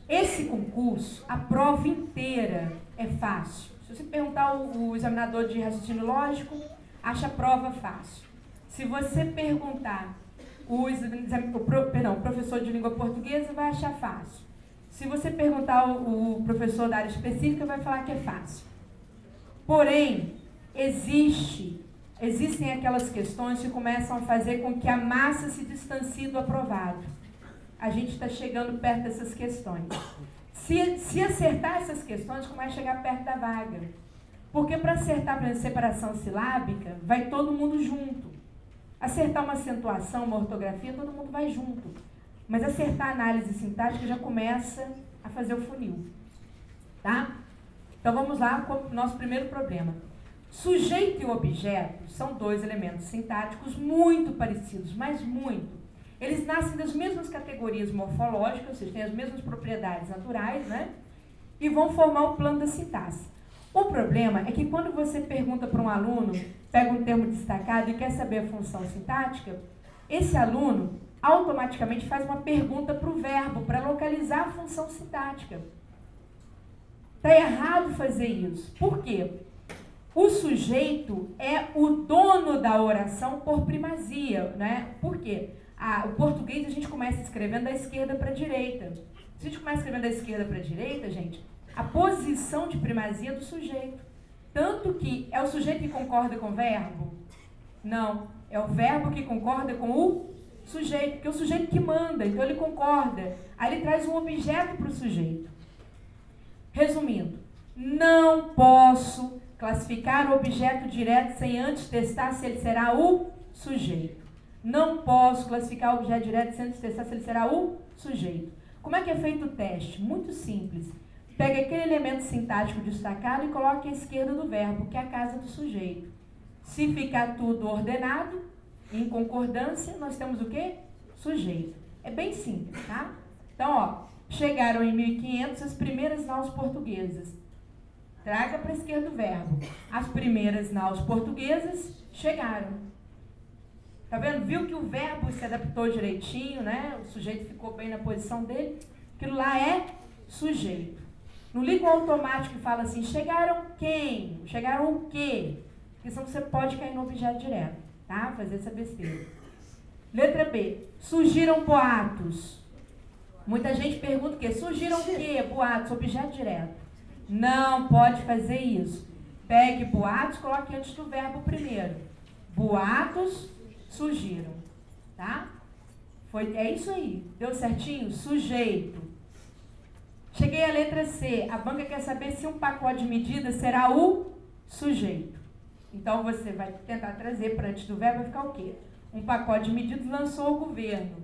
Esse concurso, a prova inteira é fácil. Se você perguntar o examinador de raciocínio lógico, acha a prova fácil. Se você perguntar o professor de língua portuguesa, vai achar fácil. Se você perguntar o professor da área específica, vai falar que é fácil. Porém, existem aquelas questões que começam a fazer com que a massa se distancie do aprovado. A gente está chegando perto dessas questões. Se acertar essas questões, começa a chegar perto da vaga. Porque para acertar, por exemplo, separação silábica, vai todo mundo junto. Acertar uma acentuação, uma ortografia, todo mundo vai junto. Mas acertar a análise sintática já começa a fazer o funil. Tá? Então vamos lá com o nosso primeiro problema. Sujeito e objeto são dois elementos sintáticos muito parecidos, mas muito. Eles nascem das mesmas categorias morfológicas, ou seja, têm as mesmas propriedades naturais, né? E vão formar o plano da sintaxe. O problema é que quando você pergunta para um aluno, pega um termo destacado e quer saber a função sintática, esse aluno automaticamente faz uma pergunta para o verbo, para localizar a função sintática. Está errado fazer isso. Por quê? O sujeito é o dono da oração por primazia, né? Por quê? O português a gente começa escrevendo da esquerda para a direita. Se a gente começa escrevendo da esquerda para a direita, gente, a posição de primazia é do sujeito. Tanto que é o sujeito que concorda com o verbo? Não, é o verbo que concorda com o sujeito, porque é o sujeito que manda, então ele concorda. Aí ele traz um objeto para o sujeito. Resumindo, não posso classificar o objeto direto sem antes testar se ele será o sujeito. Não posso classificar o objeto direto sem antes testar se ele será o sujeito. Como é que é feito o teste? Muito simples. Pega aquele elemento sintático destacado e coloca à esquerda do verbo, que é a casa do sujeito. Se ficar tudo ordenado, em concordância, nós temos o quê? Sujeito. É bem simples, tá? Então, ó, chegaram em 1500 as primeiras naus portuguesas. Traga para a esquerda do verbo. As primeiras naus portuguesas chegaram. Tá vendo? Viu que o verbo se adaptou direitinho, né? O sujeito ficou bem na posição dele. Aquilo lá é sujeito. Não liga o automático e fala assim, chegaram quem? Chegaram o quê? Porque senão você pode cair no objeto direto, tá? Fazer essa besteira. Letra B. Surgiram boatos. Muita gente pergunta o quê? Surgiram o quê? Boatos, objeto direto. Não pode fazer isso. Pegue boatos, coloque antes do verbo primeiro. Boatos surgiram, tá? É isso aí. Deu certinho? Sujeito. Cheguei à letra C. A banca quer saber se um pacote de medidas será o sujeito. Então, você vai tentar trazer para antes do verbo, vai ficar o quê? Um pacote de medidas lançou o governo.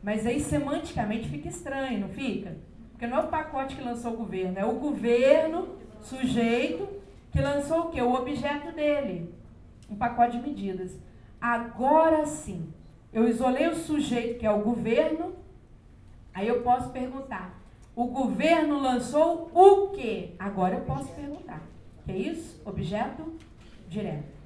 Mas aí, semanticamente, fica estranho, não fica? Porque não é o pacote que lançou o governo, é o governo, sujeito, que lançou o quê? O objeto dele. Um pacote de medidas. Agora sim, eu isolei o sujeito, que é o governo, aí eu posso perguntar, o governo lançou o quê? Agora eu posso perguntar. Que é isso? Objeto direto.